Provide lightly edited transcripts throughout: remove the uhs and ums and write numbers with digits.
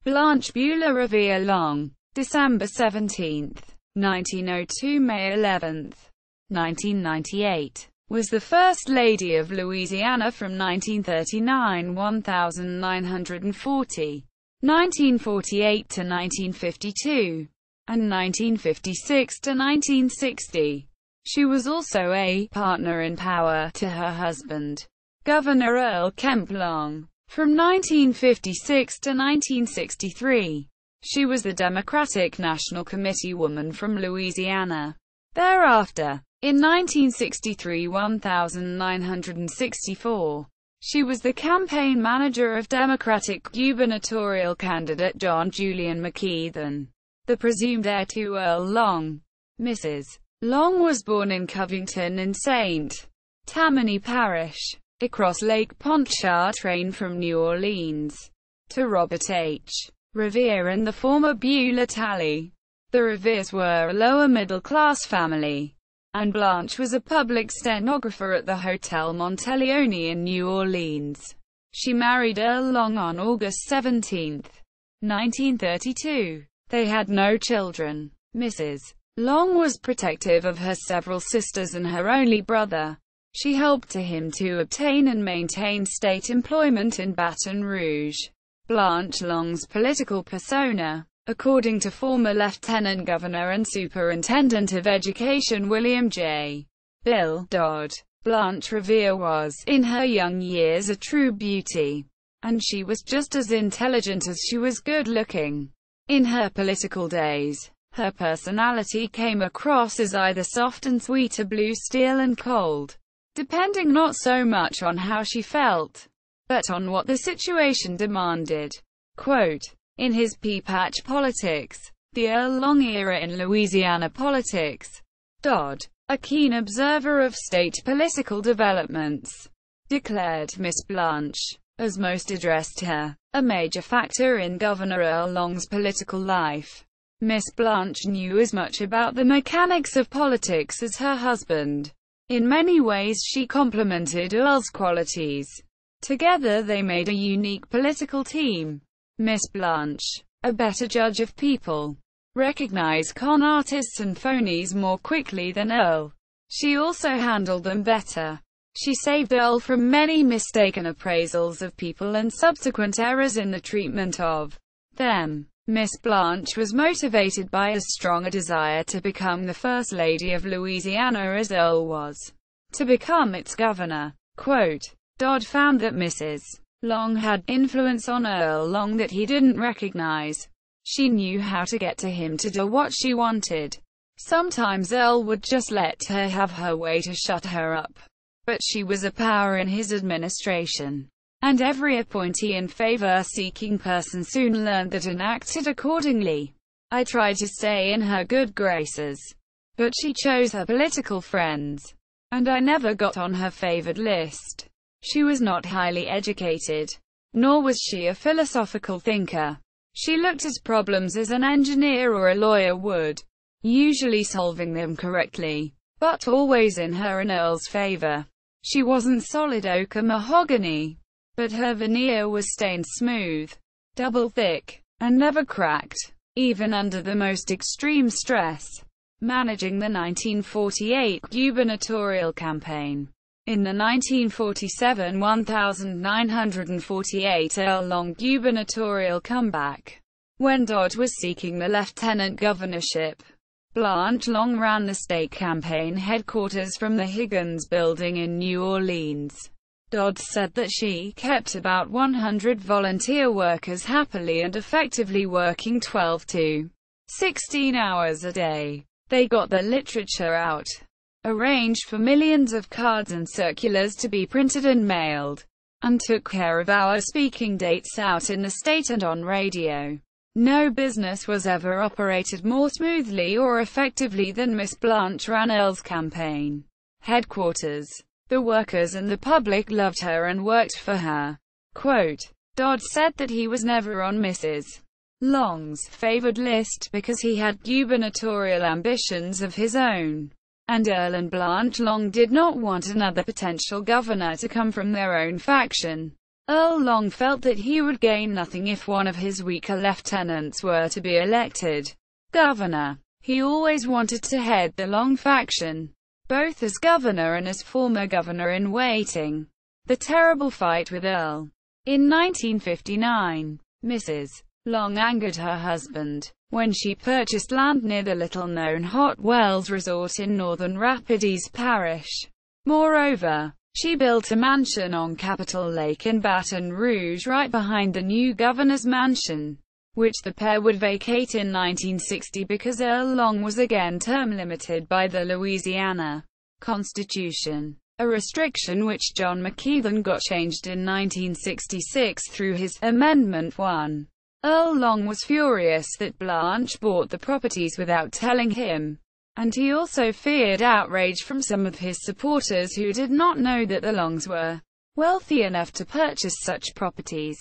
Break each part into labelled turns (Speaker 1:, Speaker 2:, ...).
Speaker 1: Blanche Beulah Revere Long, December 17, 1902 – May 11, 1998, was the First Lady of Louisiana from 1939 1940, 1948 to 1952, and 1956 to 1960. She was also a partner in power to her husband, Governor Earl Kemp Long. From 1956 to 1963, she was the Democratic National Committee woman from Louisiana. Thereafter, in 1963–1964, she was the campaign manager of Democratic gubernatorial candidate John Julian McKeithen, the presumed heir to Earl Long. Mrs. Long was born in Covington in St. Tammany Parish, across Lake Pontchartrain from New Orleans, to Robert H. Revere and the former Beulah Talley. The Reveres were a lower-middle-class family, and Blanche was a public stenographer at the Hotel Monteleone in New Orleans. She married Earl Long on August 17, 1932. They had no children. Mrs. Long was protective of her several sisters and her only brother. She helped him to obtain and maintain state employment in Baton Rouge. Blanche Long's political persona, according to former Lieutenant Governor and Superintendent of Education William J. Bill Dodd, Blanche Revere was, in her young years, a true beauty, and she was just as intelligent as she was good-looking. In her political days, her personality came across as either soft and sweet or blue steel and cold, depending not so much on how she felt, but on what the situation demanded. Quote, in his Pea-Patch Politics, the Earl Long era in Louisiana politics, Dodd, a keen observer of state political developments, declared Miss Blanche, as most addressed her, a major factor in Governor Earl Long's political life. Miss Blanche knew as much about the mechanics of politics as her husband. In many ways she complemented Earl's qualities. Together they made a unique political team. Miss Blanche, a better judge of people, recognized con artists and phonies more quickly than Earl. She also handled them better. She saved Earl from many mistaken appraisals of people and subsequent errors in the treatment of them. Miss Blanche was motivated by as strong a desire to become the First Lady of Louisiana as Earl was to become its governor. Quote, Dodd found that Mrs. Long had influence on Earl Long that he didn't recognize. She knew how to get to him to do what she wanted. Sometimes Earl would just let her have her way to shut her up, but she was a power in his administration, and every appointee and favor-seeking person soon learned that and acted accordingly. I tried to stay in her good graces, but she chose her political friends, and I never got on her favored list. She was not highly educated, nor was she a philosophical thinker. She looked at problems as an engineer or a lawyer would, usually solving them correctly, but always in her and Earl's favor. She wasn't solid oak or mahogany, but her veneer was stained smooth, double thick, and never cracked, even under the most extreme stress. Managing the 1948 gubernatorial campaign. In the 1947–1948 Earl Long gubernatorial comeback, when Dodd was seeking the lieutenant governorship, Blanche Long ran the state campaign headquarters from the Higgins Building in New Orleans. Dodd said that she kept about 100 volunteer workers happily and effectively working 12 to 16 hours a day. They got the literature out, arranged for millions of cards and circulars to be printed and mailed, and took care of our speaking dates out in the state and on radio. No business was ever operated more smoothly or effectively than Miss Blanche ran Earl's campaign headquarters. The workers and the public loved her and worked for her. Quote, Dodd said that he was never on Mrs. Long's favored list because he had gubernatorial ambitions of his own, and Earl and Blanche Long did not want another potential governor to come from their own faction. Earl Long felt that he would gain nothing if one of his weaker lieutenants were to be elected governor. He always wanted to head the Long faction, both as governor and as former governor-in-waiting. The terrible fight with Earl. In 1959, Mrs. Long angered her husband when she purchased land near the little-known Hot Wells Resort in northern Rapides Parish. Moreover, she built a mansion on Capitol Lake in Baton Rouge right behind the new governor's mansion, which the pair would vacate in 1960 because Earl Long was again term-limited by the Louisiana Constitution, a restriction which John McKeithen got changed in 1966 through his Amendment 1. Earl Long was furious that Blanche bought the properties without telling him, and he also feared outrage from some of his supporters who did not know that the Longs were wealthy enough to purchase such properties.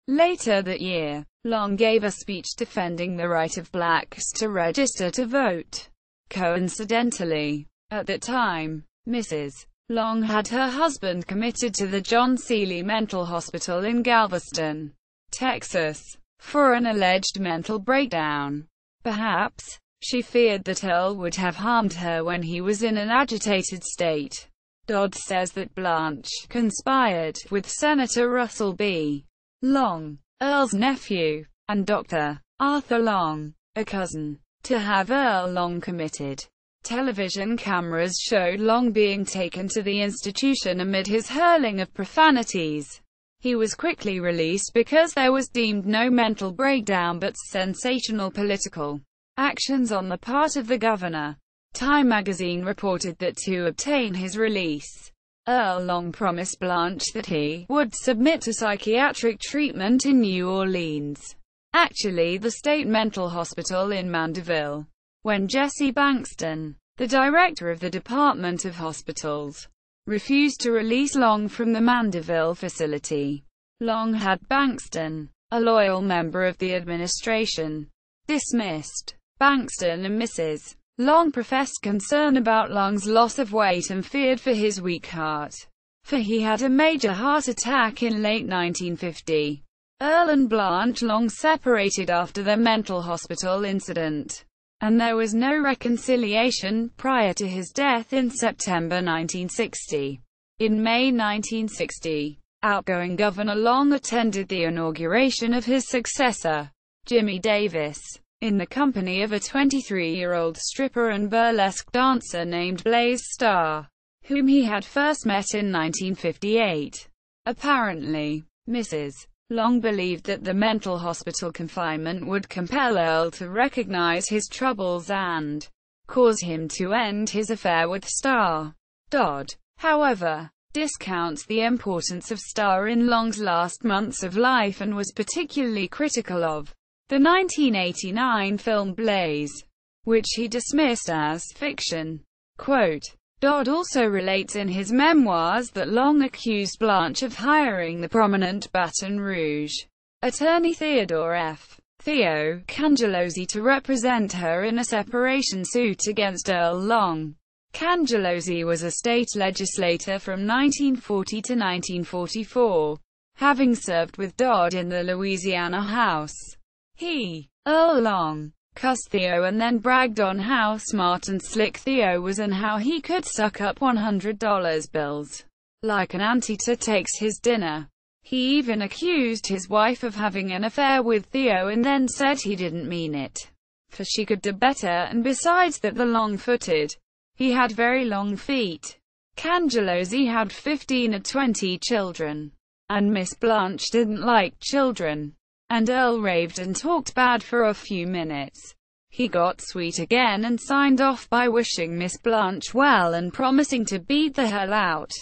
Speaker 1: Later that year, Long gave a speech defending the right of blacks to register to vote. Coincidentally, at that time, Mrs. Long had her husband committed to the John Seeley Mental Hospital in Galveston, Texas, for an alleged mental breakdown. Perhaps, she feared that Earl would have harmed her when he was in an agitated state. Dodd says that Blanche conspired with Senator Russell B. Long, Earl's nephew, and Dr. Arthur Long, a cousin, to have Earl Long committed. Television cameras showed Long being taken to the institution amid his hurling of profanities. He was quickly released because there was deemed no mental breakdown but sensational political actions on the part of the governor. Time magazine reported that to obtain his release, Earl Long promised Blanche that he would submit to psychiatric treatment in New Orleans, actually the state mental hospital in Mandeville. When Jesse Bankston, the director of the Department of Hospitals, refused to release Long from the Mandeville facility, Long had Bankston, a loyal member of the administration, dismissed. Bankston and Mrs. Long professed concern about Long's loss of weight and feared for his weak heart, for he had a major heart attack in late 1950. Earl and Blanche Long separated after their mental hospital incident, and there was no reconciliation prior to his death in September 1960. In May 1960, outgoing Governor Long attended the inauguration of his successor, Jimmy Davis, in the company of a 23-year-old stripper and burlesque dancer named Blaze Starr, whom he had first met in 1958. Apparently, Mrs. Long believed that the mental hospital confinement would compel Earl to recognize his troubles and cause him to end his affair with Starr. Dodd, however, discounts the importance of Starr in Long's last months of life and was particularly critical of the 1989 film Blaze, which he dismissed as fiction. Quote, Dodd also relates in his memoirs that Long accused Blanche of hiring the prominent Baton Rouge attorney Theodore F. Theo Cangellosi to represent her in a separation suit against Earl Long. Cangellosi was a state legislator from 1940 to 1944, having served with Dodd in the Louisiana House. He, Earl Long, cussed Theo and then bragged on how smart and slick Theo was and how he could suck up $100 bills like an anteater takes his dinner. He even accused his wife of having an affair with Theo and then said he didn't mean it, for she could do better, and besides that the long-footed, he had very long feet. Cangellosi had 15 or 20 children, and Miss Blanche didn't like children. And Earl raved and talked bad for a few minutes. He got sweet again and signed off by wishing Miss Blanche well and promising to beat the hell out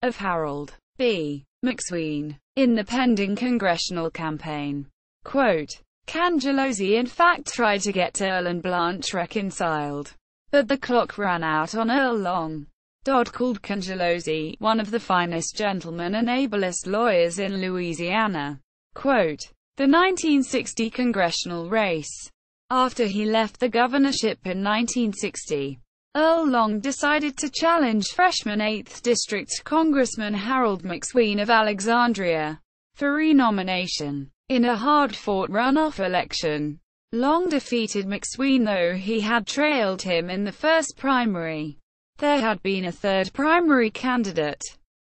Speaker 1: of Harold B. McSween in the pending congressional campaign. Quote, Cangellosi in fact tried to get Earl and Blanche reconciled, but the clock ran out on Earl Long. Dodd called Cangellosi one of the finest gentlemen and ablest lawyers in Louisiana. Quote, the 1960 congressional race. After he left the governorship in 1960, Earl Long decided to challenge freshman 8th District Congressman Harold McSween of Alexandria for renomination. In a hard-fought runoff election, Long defeated McSween, though he had trailed him in the first primary. There had been a third primary candidate,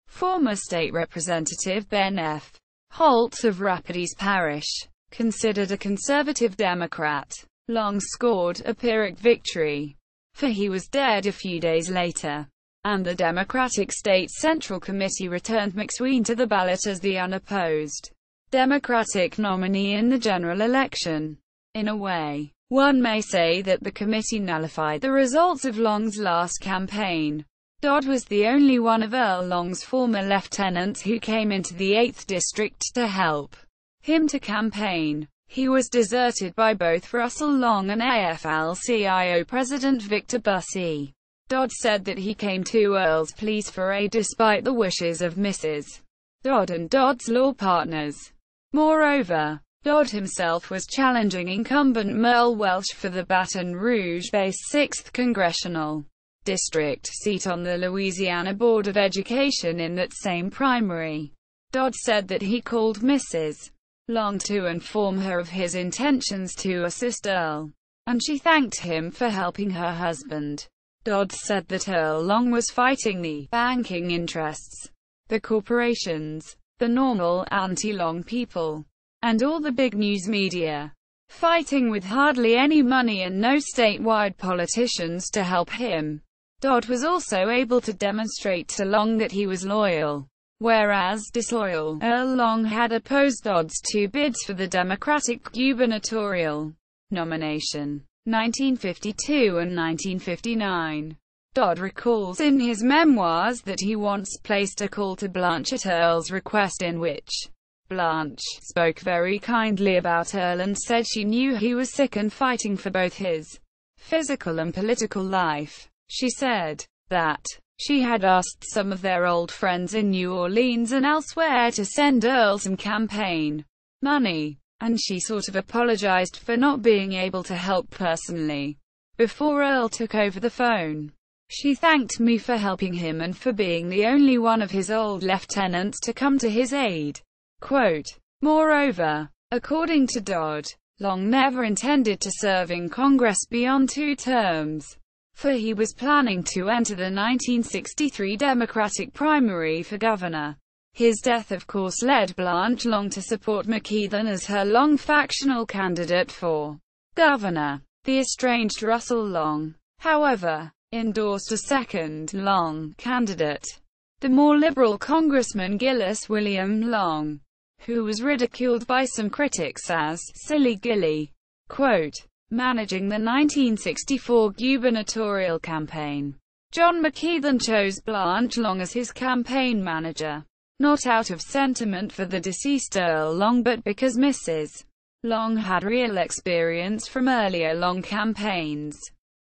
Speaker 1: former state representative Ben F. Holt of Rapides Parish, considered a conservative Democrat. Long scored a Pyrrhic victory, for he was dead a few days later, and the Democratic State Central Committee returned McSween to the ballot as the unopposed Democratic nominee in the general election. In a way, one may say that the committee nullified the results of Long's last campaign. Dodd was the only one of Earl Long's former lieutenants who came into the 8th District to help him to campaign. He was deserted by both Russell Long and AFL-CIO President Victor Bussey. Dodd said that he came to Earl's pleas for aid despite the wishes of Mrs. Dodd and Dodd's law partners. Moreover, Dodd himself was challenging incumbent Merle Welsh for the Baton Rouge-based 6th Congressional District seat on the Louisiana Board of Education in that same primary. Dodd said that he called Mrs. Long to inform her of his intentions to assist Earl, and she thanked him for helping her husband. Dodd said that Earl Long was fighting the banking interests, the corporations, the normal anti-Long people, and all the big news media, fighting with hardly any money and no statewide politicians to help him. Dodd was also able to demonstrate to Long that he was loyal, whereas disloyal Earl Long had opposed Dodd's 2 bids for the Democratic gubernatorial nomination, 1952 and 1959. Dodd recalls in his memoirs that he once placed a call to Blanche at Earl's request in which Blanche spoke very kindly about Earl and said she knew he was sick and fighting for both his physical and political life. She said that she had asked some of their old friends in New Orleans and elsewhere to send Earl some campaign money, and she sort of apologized for not being able to help personally. Before Earl took over the phone, she thanked me for helping him and for being the only one of his old lieutenants to come to his aid. Quote, moreover, according to Dodd, Long never intended to serve in Congress beyond 2 terms, for he was planning to enter the 1963 Democratic primary for governor. His death of course led Blanche Long to support McKeithen as her Long factional candidate for governor. The estranged Russell Long, however, endorsed a second Long candidate, the more liberal Congressman Gillis William Long, who was ridiculed by some critics as Silly Gilly. Quote, managing the 1964 gubernatorial campaign, John McKeithen chose Blanche Long as his campaign manager, not out of sentiment for the deceased Earl Long but because Mrs. Long had real experience from earlier Long campaigns.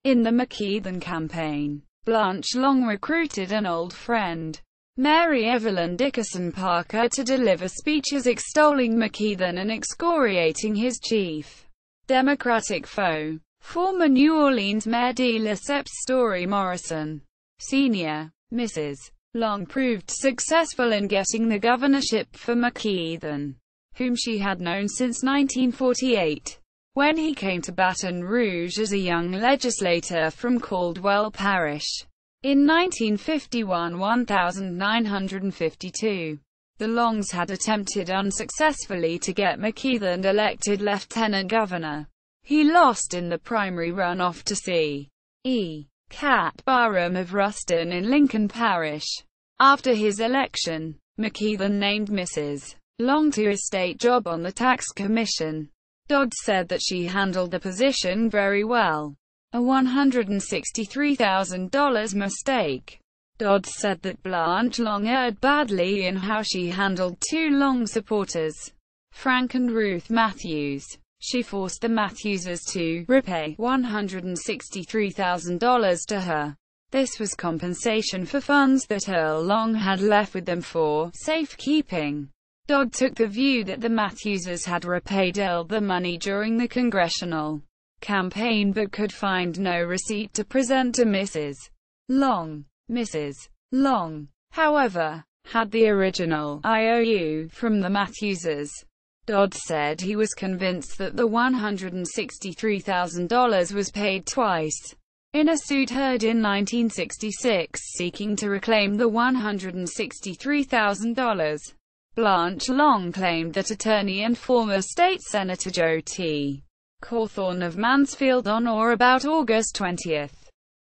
Speaker 1: In the McKeithen campaign, Blanche Long recruited an old friend, Mary Evelyn Dickerson Parker, to deliver speeches extolling McKeithen and excoriating his chief Democratic foe, former New Orleans Mayor de Lesseps Story Morrison. Sr. Mrs. Long proved successful in getting the governorship for McKeithen, whom she had known since 1948, when he came to Baton Rouge as a young legislator from Caldwell Parish. In 1951-1952, the Longs had attempted unsuccessfully to get McKeithen elected lieutenant governor. He lost in the primary runoff to C.E. Cat Barham of Ruston in Lincoln Parish. After his election, McKeithen named Mrs. Long to a state job on the tax commission. Dodd said that she handled the position very well. A $163,000 mistake. Dodd said that Blanche Long erred badly in how she handled 2 Long supporters, Frank and Ruth Matthews. She forced the Matthewses to repay $163,000 to her. This was compensation for funds that Earl Long had left with them for safekeeping. Dodd took the view that the Matthewses had repaid Earl the money during the congressional campaign but could find no receipt to present to Mrs. Long. Mrs. Long, however, had the original IOU from the Matthewses. Dodd said he was convinced that the $163,000 was paid twice, in a suit heard in 1966 seeking to reclaim the $163,000. Blanche Long claimed that attorney and former state senator Joe T. Cawthorn of Mansfield on or about August 20,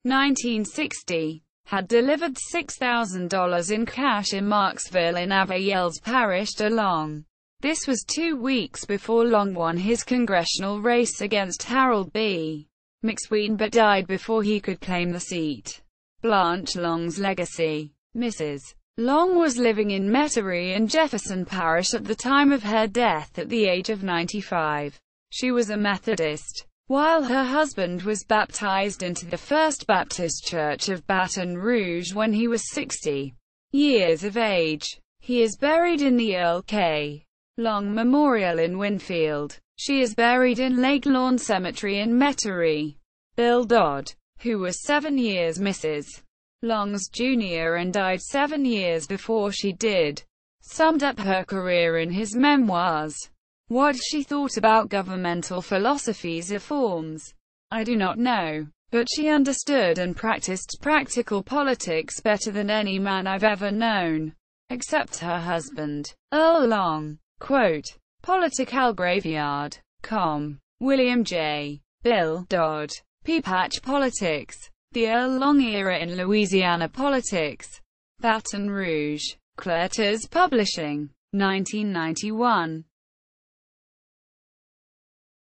Speaker 1: 1960, had delivered $6,000 in cash in Marksville in Avayells Parish to Long. This was 2 weeks before Long won his congressional race against Harold B. McSween but died before he could claim the seat. Blanche Long's legacy. Mrs. Long was living in Metairie in Jefferson Parish at the time of her death at the age of 95. She was a Methodist, while her husband was baptized into the First Baptist Church of Baton Rouge when he was 60 years of age. He is buried in the Earl K. Long Memorial in Winfield. She is buried in Lake Lawn Cemetery in Metairie. Bill Dodd, who was 7 years Mrs. Long's junior and died 7 years before she did, summed up her career in his memoirs. What she thought about governmental philosophies or forms, I do not know, but she understood and practiced practical politics better than any man I've ever known, except her husband, Earl Long. Quote, politicalgraveyard.com. William J. Bill Dodd. Pea-Patch Politics. The Earl Long Era in Louisiana Politics. Baton Rouge. Clerters Publishing. 1991.